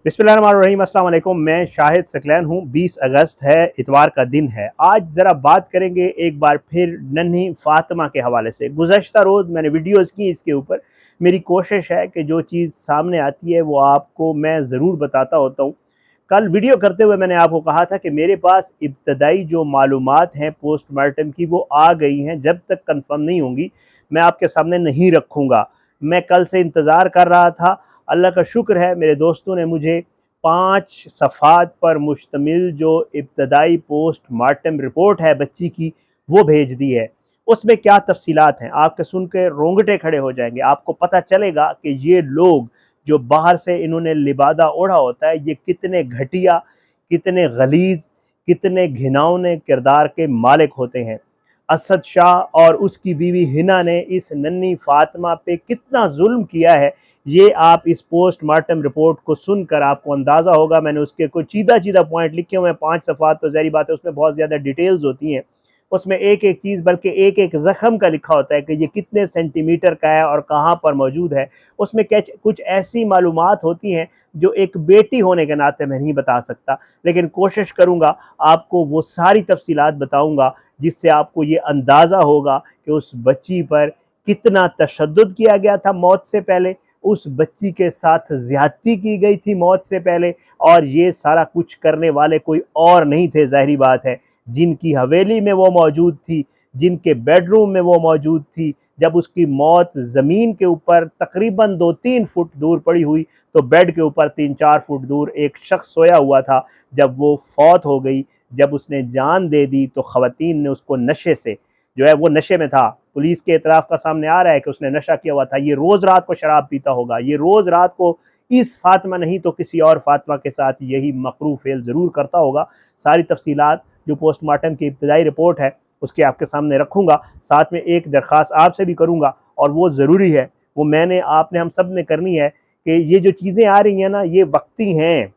बिस्मिल्लाहिर्रहमानिर्रहीम, अस्सलाम वालेकुम। मैं शाहिद सकलैन हूँ। 20 अगस्त है, इतवार का दिन है। आज ज़रा बात करेंगे एक बार फिर नन्ही फ़ातिमा के हवाले से। गुज़श्ता रोज़ मैंने वीडियोज़ की इसके ऊपर। मेरी कोशिश है कि जो चीज़ सामने आती है वो आपको मैं ज़रूर बताता होता हूँ। कल वीडियो करते हुए मैंने आपको कहा था कि मेरे पास इब्तदाई जो मालूमात हैं पोस्टमार्टम की वो आ गई हैं, जब तक कन्फर्म नहीं होंगी मैं आपके सामने नहीं रखूँगा। मैं कल से इंतज़ार कर रहा था। अल्लाह का शुक्र है, मेरे दोस्तों ने मुझे 5 सफ़ात पर मुश्तमिल जो इब्तदाई पोस्टमार्टम रिपोर्ट है बच्ची की, वो भेज दी है। उसमें क्या तफ़सीलात हैं, आपके सुन के रोंगटे खड़े हो जाएंगे। आपको पता चलेगा कि ये लोग जो बाहर से इन्होंने लिबादा ओढ़ा होता है, ये कितने घटिया, कितने गलीज़, कितने घिनौने किरदार के मालिक होते हैं। असद शाह और उसकी बीवी हिना ने इस नन्ही फ़ातिमा पे कितना जुल्म किया है, ये आप इस पोस्टमार्टम रिपोर्ट को सुनकर आपको अंदाज़ा होगा। मैंने उसके कुछ चीदा पॉइंट लिखे हुए हैं, 5 सफ़ात, तो ज़ाहिर बात है उसमें बहुत ज़्यादा डिटेल्स होती हैं। उसमें एक-एक चीज़, बल्कि एक-एक ज़ख़म का लिखा होता है कि ये कितने सेंटीमीटर का है और कहाँ पर मौजूद है। उसमें कुछ ऐसी मालूमात होती हैं जो एक बेटी होने के नाते मैं नहीं बता सकता, लेकिन कोशिश करूँगा आपको वो सारी तफ़सीलात बताऊँगा, जिससे आपको ये अंदाज़ा होगा कि उस बच्ची पर कितना तशद्दुद किया गया था मौत से पहले, उस बच्ची के साथ ज़्यादती की गई थी मौत से पहले, और ये सारा कुछ करने वाले कोई और नहीं थे, ज़ाहिरी बात है। जिनकी हवेली में वो मौजूद थी, जिनके बेडरूम में वो मौजूद थी, जब उसकी मौत ज़मीन के ऊपर तकरीबन 2-3 फुट दूर पड़ी हुई, तो बेड के ऊपर 3-4 फुट दूर एक शख्स सोया हुआ था। जब वो फौत हो गई, जब उसने जान दे दी, तो ख़वातीन ने उसको नशे से, जो है वो नशे में था, पुलिस के एतराफ़ का सामने आ रहा है कि उसने नशा किया हुआ था। ये रोज़ रात को शराब पीता होगा, ये रोज़ रात को इस फ़ातिमा नहीं तो किसी और फ़ातिमा के साथ यही मकरूह फ़ेल ज़रूर करता होगा। सारी तफ़सीलात जो पोस्टमार्टम की इब्तदाई रिपोर्ट है उसके आपके सामने रखूँगा। साथ में एक दरख्वास्त आपसे भी करूँगा, और वो ज़रूरी है, वो मैंने आपने हम सब ने करनी है, कि ये जो चीज़ें आ रही हैं ना, ये वक्ती हैं।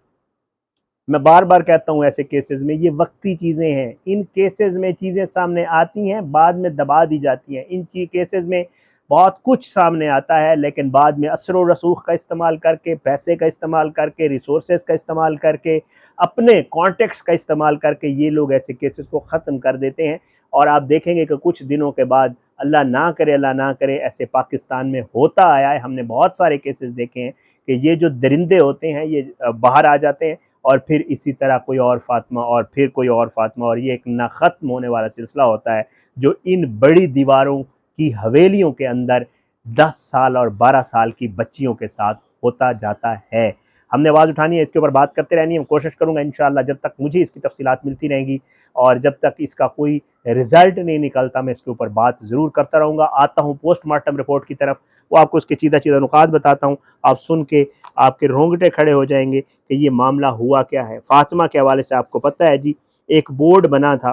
मैं बार-बार कहता हूँ, ऐसे केसेज़ में ये वक्ती चीज़ें हैं। इन केसेज़ में चीज़ें सामने आती हैं, बाद में दबा दी जाती हैं। इन केसेज़ में बहुत कुछ सामने आता है, लेकिन बाद में असर व रसूख का इस्तेमाल करके, पैसे का इस्तेमाल करके, रिसोर्सेज़ का इस्तेमाल करके, अपने कॉन्टेक्ट्स का इस्तेमाल करके ये लोग ऐसे केसेज़ को ख़त्म कर देते हैं। और आप देखेंगे कि कुछ दिनों के बाद, अल्लाह ना करे, ऐसे पाकिस्तान में होता आया है। हमने बहुत सारे केसेज़ देखे हैं कि ये जो दरिंदे होते हैं, ये बाहर आ जाते हैं, और फिर इसी तरह कोई और फ़ातिमा, और फिर कोई और फ़ातिमा, और ये एक ना ख़त्म होने वाला सिलसिला होता है, जो इन बड़ी दीवारों की हवेलियों के अंदर 10 साल और 12 साल की बच्चियों के साथ होता जाता है। हमने आवाज़ उठानी है, इसके ऊपर बात करते रहनी है। मैं कोशिश करूँगा इंशाअल्लाह, जब तक मुझे इसकी तफ़सीलात मिलती रहेंगी और जब तक इसका कोई रिज़ल्ट नहीं निकलता, मैं इसके ऊपर बात ज़रूर करता रहूँगा। आता हूँ पोस्टमार्टम रिपोर्ट की तरफ, वो आपको उसके चीदा नुकात बताता हूँ। आप सुन के आपके रोंगटे खड़े हो जाएंगे कि ये मामला हुआ क्या है। फ़ातिमा के हवाले से आपको पता है जी, एक बोर्ड बना था,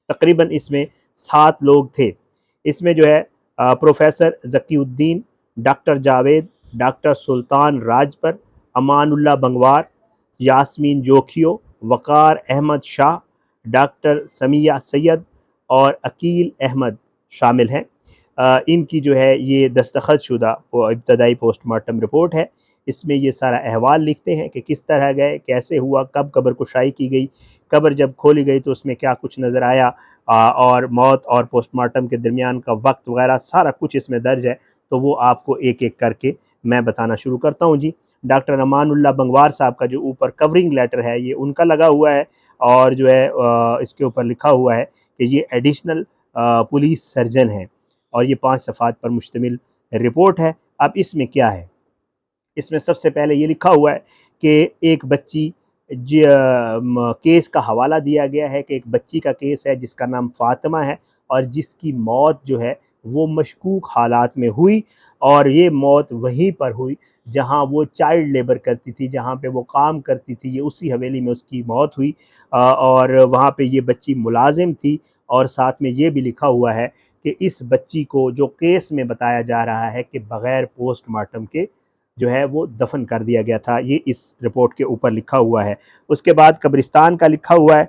तकरीबन इसमें 7 लोग थे। इसमें जो है प्रोफ़ेसर ज़कीउद्दीन, डॉक्टर जावेद, डॉक्टर सुल्तान राजपर, अमानुल्लाह बंगवार, यास्मीन जोखियो, वक़ार अहमद शाह, डॉक्टर समिया सैयद और अकील अहमद शामिल हैं। इनकी जो है ये दस्तखत शुदा इब्तदाई पोस्टमार्टम रिपोर्ट है। इसमें ये सारा अहवाल लिखते हैं कि किस तरह गए, कैसे हुआ, कब कब्र कुशाई की गई, कब्र जब खोली गई तो उसमें क्या कुछ नज़र आया, और मौत और पोस्टमार्टम के दरमियान का वक्त वगैरह सारा कुछ इसमें दर्ज है। तो वो आपको एक-एक करके मैं बताना शुरू करता हूँ जी। डॉक्टर अमानुल्लाह बंगवार साहब का जो ऊपर कवरिंग लेटर है, ये उनका लगा हुआ है, और जो है इसके ऊपर लिखा हुआ है कि ये एडिशनल पुलिस सर्जन हैं, और ये 5 सफ़ात पर मुश्तमिल रिपोर्ट है। अब इसमें क्या है, इसमें सबसे पहले ये लिखा हुआ है कि एक बच्ची केस का हवाला दिया गया है कि एक बच्ची का केस है जिसका नाम फ़ातिमा है, और जिसकी मौत जो है वो मशकूक हालात में हुई, और ये मौत वहीं पर हुई जहाँ वो चाइल्ड लेबर करती थी, जहाँ पे वो काम करती थी, ये उसी हवेली में उसकी मौत हुई। और वहाँ पे ये बच्ची मुलाजिम थी। और साथ में ये भी लिखा हुआ है कि इस बच्ची को जो केस में बताया जा रहा है कि बग़ैर पोस्टमार्टम के जो है वो दफ़न कर दिया गया था, ये इस रिपोर्ट के ऊपर लिखा हुआ है। उसके बाद कब्रिस्तान का लिखा हुआ है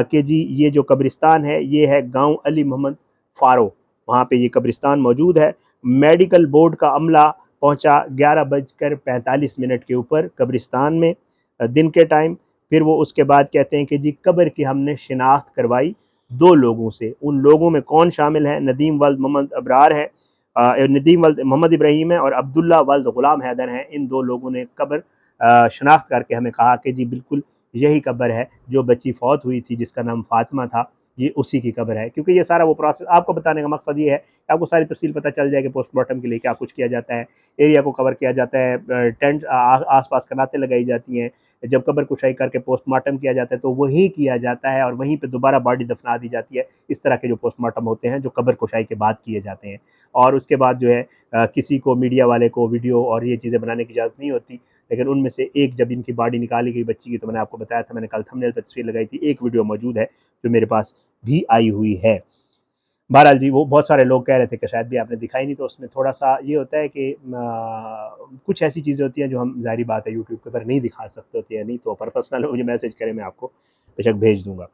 कि जी ये जो कब्रिस्तान है ये है गाँव अली मोहम्मद फ़ारो, वहाँ पे ये कब्रिस्तान मौजूद है। मेडिकल बोर्ड का अमला पहुंचा 11:45 के ऊपर कब्रिस्तान में दिन के टाइम। फिर वो उसके बाद कहते हैं कि जी कब्र की हमने शिनाख्त करवाई 2 लोगों से। उन लोगों में कौन शामिल है? नदीम वल्द मोहम्मद अबरार है, नदीम वल्द मोहम्मद इब्राहिम है और अब्दुल्ला वल्द ग़ुलाम हैदर हैं। इन 2 लोगों ने कब्र शनाख्त करके हमें कहा कि जी बिल्कुल यही कब्र है जो बच्ची फौत हुई थी जिसका नाम फ़ातिमा था, ये उसी की कब्र है। क्योंकि ये सारा वो प्रोसेस आपको बताने का मकसद ये है कि आपको सारी तफसील पता चल जाए कि पोस्टमार्टम के लिए क्या कुछ किया जाता है। एरिया को कवर किया जाता है, टेंट आस पास कनातें लगाई जाती हैं। जब कब्र कुशाई करके पोस्टमार्टम किया जाता है तो वहीं किया जाता है और वहीं पे दोबारा बॉडी दफना दी जाती है। इस तरह के जो पोस्टमार्टम होते हैं जो कब्र कुशाई के बाद किए जाते हैं। और उसके बाद जो है किसी को मीडिया वाले को वीडियो और ये चीज़ें बनाने की इजाज़त नहीं होती। लेकिन उनमें से एक जब इनकी बॉडी निकाली गई बच्ची की, तो मैंने आपको बताया था, मैंने कल थंबनेल पे तस्वीर लगाई थी, एक वीडियो मौजूद है जो मेरे पास भी आई हुई है। बहरहाल जी, वो बहुत सारे लोग कह रहे थे कि शायद भी आपने दिखाई नहीं, तो उसमें थोड़ा-सा ये होता है कि कुछ ऐसी चीज़ें होती हैं जो हम ज़ाहिर बात है यूट्यूब के ऊपर नहीं दिखा सकते होते हैं, नहीं तो पर पर्सनल मुझे मैसेज करें, मैं आपको बेशक भेज दूँगा।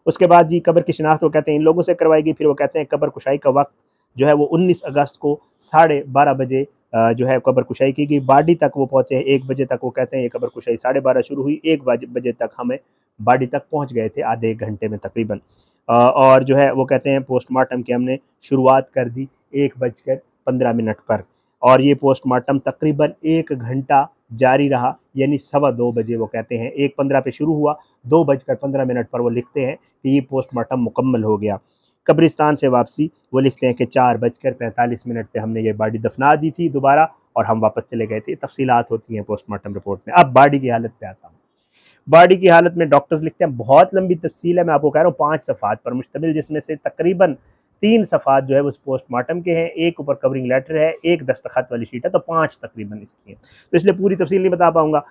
उसके बाद जी कब्र की शिनाख्त वो कहते हैं इन लोगों से करवाई गई। फिर वो कहते हैं कब्र कुशाई का वक्त जो है वो 19 अगस्त को 12:30 बजे जो है कब्र कुशाई की गई। बाडी तक वो पहुँचे 1 बजे तक। वो कहते हैं ये कब्र कुशाई 12:30 शुरू हुई, 1 बजे तक हमें बाडी तक पहुँच गए थे, आधे 1 घंटे में तकरीबन। और जो है वो कहते हैं पोस्टमार्टम की हमने शुरुआत कर दी 1:15 पर और ये पोस्टमार्टम तकरीबन 1 घंटा जारी रहा, यानी 2:15 बजे वो कहते हैं 1:15 पे शुरू हुआ, 2:15 पर वो लिखते हैं कि ये पोस्टमार्टम मुकम्मल हो गया। कब्रिस्तान से वापसी वो लिखते हैं कि 4:45 पे हमने ये बॉडी दफना दी थी दोबारा और हम वापस चले गए थे। तफसीलात होती हैं पोस्टमार्टम रिपोर्ट में। अब बॉडी की हालत पे आता हूँ। बॉडी की हालत में डॉक्टर्स लिखते हैं, बहुत लंबी तफसील है, मैं आपको कह रहा हूँ 5 सफ़हात पर मुश्तमिल, जिसमें से तकरीबन 3 सफ़हात जो है वो पोस्टमार्टम के हैं, एक ऊपर कवरिंग लेटर है, एक दस्तखत वाली शीट है, तो 5 तकरीबन इसकी है। तो इसलिए पूरी तफसील नहीं बता पाऊँगा।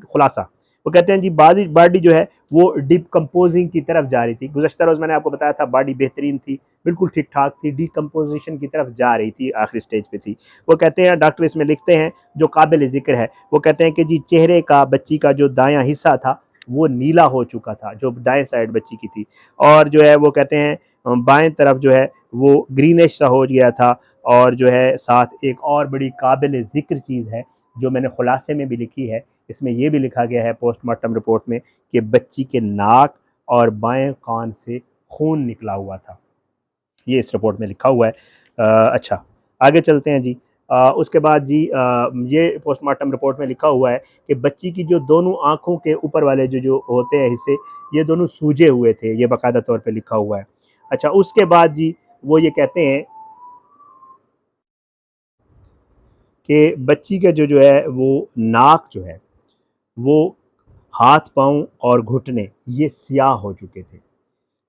खुलासा वो कहते हैं जी बॉडी जो है वो डिकम्पोजिंग की तरफ जा रही थी। गुज़श्ता रोज़ मैंने आपको बताया था बॉडी बेहतरीन थी, बिल्कुल ठीक-ठाक थी, डिकम्पोज़िशन की तरफ जा रही थी, आखिरी स्टेज पे थी। वो कहते हैं, डॉक्टर इसमें लिखते हैं जो काबिल ज़िक्र है, वो कहते हैं कि जी चेहरे का बच्ची का जो दायाँ हिस्सा था वो नीला हो चुका था, जो दाएं साइड बच्ची की थी, और जो है वो कहते हैं बाएं तरफ जो है वो ग्रीनिश सा हो गया था। और जो है साथ एक और बड़ी काबिल ज़िक्र चीज़ है जो मैंने खुलासे में भी लिखी है, इसमें यह भी लिखा गया है पोस्टमार्टम रिपोर्ट में कि बच्ची के नाक और बाएं कान से खून निकला हुआ था। ये इस रिपोर्ट में लिखा हुआ है। अच्छा, आगे चलते हैं जी। उसके बाद जी ये पोस्टमार्टम रिपोर्ट में लिखा हुआ है कि बच्ची की जो दोनों आँखों के ऊपर वाले जो जो होते हैं हिस्से, ये दोनों सूजे हुए थे, ये बाकायदा तौर पे लिखा हुआ है। अच्छा, उसके बाद जी वो ये कहते हैं कि बच्ची का जो है वो नाक जो है वो हाथ-पाँव और घुटने ये स्याह हो चुके थे।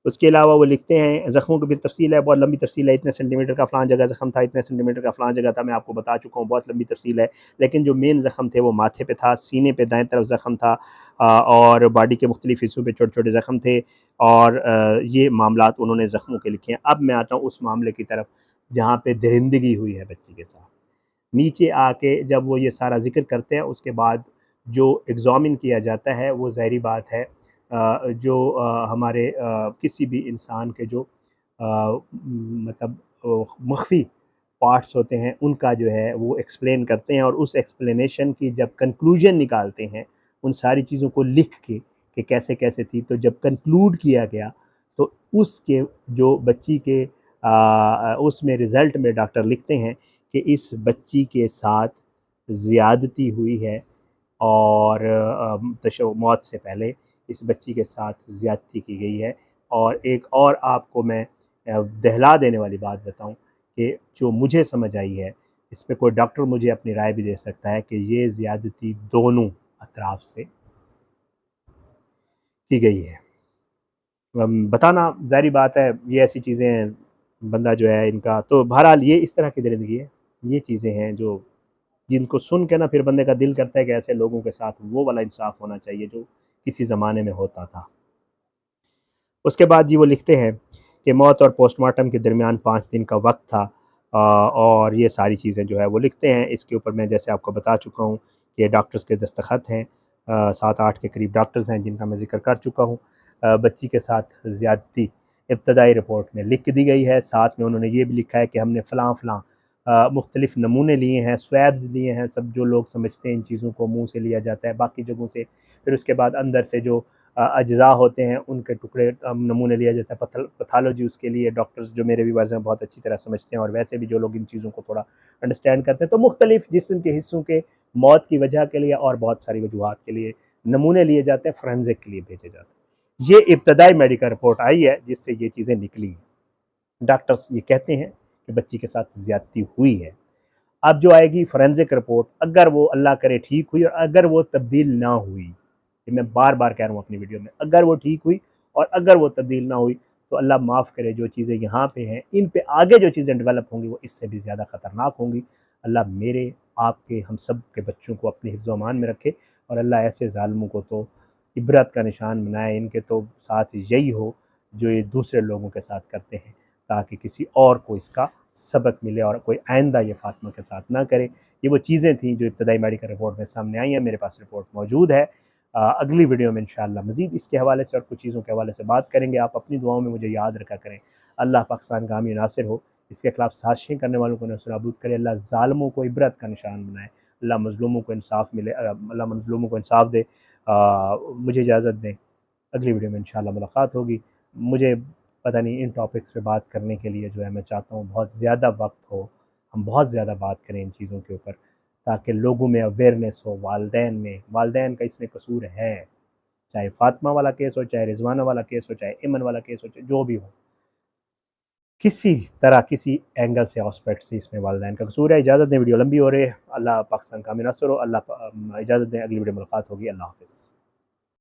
उसके अलावा वो लिखते हैं ज़ख्मों की भी तफ़सील है, बहुत लंबी तफ़सील है, इतने सेंटीमीटर का फ़लाँ जगह ज़ख्म था, इतने सेंटीमीटर का फ़लाँ जगह था, मैं आपको बता चुका हूँ, बहुत लंबी तफ़सील है। लेकिन जो मेन ज़ख्म थे वो माथे पे था, सीने पे दाएँ तरफ ज़ख्म था, और बॉडी के मुख्तलिफ़ हिस्सों पे छोटे-छोटे ज़ख्म थे, और ये मामलात उन्होंने ज़ख्मों के लिखे हैं। अब मैं आता हूँ उस मामले की तरफ जहाँ पे दरिंदगी हुई है बच्ची के साथ। नीचे आके जब वो ये सारा ज़िक्र करते हैं, उसके बाद जो एग्ज़ामिन किया जाता है वो ज़ाहिरी बात है जो हमारे किसी भी इंसान के जो मतलब मख्फ़ी पार्ट्स होते हैं उनका जो है वो एक्सप्लेन करते हैं, और उस एक्सप्लेनेशन की जब कंक्लूजन निकालते हैं उन सारी चीज़ों को लिख के कि कैसे-कैसे थी, तो जब कंक्लूड किया गया तो उसके जो बच्ची के उसमें रिज़ल्ट में डॉक्टर लिखते हैं कि इस बच्ची के साथ ज़्यादती हुई है, और मौत से पहले इस बच्ची के साथ ज़्यादती की गई है। और एक और आपको मैं दहला देने वाली बात बताऊं कि जो मुझे समझ आई है, इस पे कोई डॉक्टर मुझे अपनी राय भी दे सकता है कि ये ज़्यादती दोनों अतराफ़ से की गई है। बताना ज़ाहिर बात है, ये ऐसी चीज़ें हैं, बंदा जो है इनका तो बहरहाल ये इस तरह की दरिंदगी है। ये चीज़ें हैं जो जिनको सुन के ना फिर बंदे का दिल करता है कि ऐसे लोगों के साथ वो वाला इंसाफ होना चाहिए जो किसी ज़माने में होता था। उसके बाद जी वो लिखते हैं कि मौत और पोस्टमार्टम के दरमियान 5 दिन का वक्त था, और ये सारी चीज़ें जो है वो लिखते हैं। इसके ऊपर मैं जैसे आपको बता चुका हूँ कि डॉक्टर्स के दस्तखत हैं, 7-8 के करीब डॉक्टर्स हैं जिनका मैं ज़िक्र कर चुका हूँ। बच्ची के साथ ज़्यादती इब्तदाई रिपोर्ट में लिख दी गई है, साथ में उन्होंने ये भी लिखा है कि हमने फ़लाँ-फ़लाँ मुख्तलिफ नमूने लिए हैं, स्वैब्स लिए हैं, सब जो लोग समझते हैं इन चीज़ों को, मुँह से लिया जाता है, बाकी जगहों से। फिर उसके बाद अंदर से जो अज्ज़ा होते हैं उनके टुकड़े नमूने लिया जाता है। पैथोलॉजी उसके लिए डॉक्टर्स जो मेरे व्यूअर्स हैं बहुत अच्छी तरह समझते हैं, और वैसे भी जो लोग इन चीज़ों को थोड़ा अंडरस्टैंड करते हैं। तो मुख्तलिफ जिस्म के हिस्सों के मौत की वजह के लिए और बहुत सारी वजूहात के लिए नमूने लिए जाते हैं, फोरेंसिक के लिए भेजे जाते हैं। ये इब्तदाई मेडिकल रिपोर्ट आई है जिससे ये चीज़ें निकली हैं। डॉक्टर्स ये कहते हैं कि बच्ची के साथ ज़्यादती हुई है। अब जो आएगी फोरेंसिक रिपोर्ट, अगर वो अल्लाह करे ठीक हुई और अगर वो तब्दील ना हुई, ये मैं बार-बार कह रहा हूँ अपनी वीडियो में, अगर वो ठीक हुई और अगर वो तब्दील ना हुई, तो अल्लाह माफ़ करे जो चीज़ें यहाँ पे हैं, इन पे आगे जो चीज़ें डेवलप होंगी वो इससे भी ज़्यादा ख़तरनाक होंगी। अल्लाह मेरे, आपके, हम सब के बच्चों को अपने हिफ्ज़ अमान में रखे, और अल्लाह ऐसे ज़ालिमों को तो इबरत का निशान बनाए, इनके तो साथ यही हो जो ये दूसरे लोगों के साथ करते हैं, ताकि किसी और को इसका सबक मिले और कोई आइंदा ये फ़ातिमा के साथ ना करे। ये वो चीज़ें थी जो इब्तदाई मेडिकल रिपोर्ट में सामने आई हैं। मेरे पास रिपोर्ट मौजूद है। अगली वीडियो में इंशाअल्लाह मज़ीद इसके हवाले से और कुछ चीज़ों के हवाले से बात करेंगे। आप अपनी दुआओं में मुझे याद रखा करें। अल्लाह पाकिस्तान का हामी नासिर हो, इसके खिलाफ साजिशें करने वालों को नस्तानाबूद करे। अल्लाह ज़ालिमों को इबरत का निशान बनाए। अल्लाह मज़लूमों को इंसाफ़ मिले, अल्लाह मज़लूमों को इंसाफ़ दे। मुझे इजाज़त दें, अगली वीडियो में इंशाअल्लाह मुलाकात होगी। मुझे पता नहीं इन टॉपिक्स पे बात करने के लिए जो है मैं चाहता हूँ बहुत ज़्यादा वक्त हो, हम बहुत ज़्यादा बात करें इन चीज़ों के ऊपर, ताकि लोगों में अवेयरनेस हो, वालदैन का इसमें कसूर है। चाहे फ़ातिमा वाला केस हो, चाहे रिज़वाना वाला केस हो, चाहे इमन वाला केस हो, चाहे जो भी हो, किसी तरह किसी एंगल से एस्पेक्ट से इसमें वालदैन का कसूर है। इजाज़त दें, वीडियो लंबी हो रही है। अल्लाह पाकिस्तान का हामी नासिर हो। इजाज़त दें, अगली वीडियो में मुलाकात होगी। अल्लाह हाफ़िज़।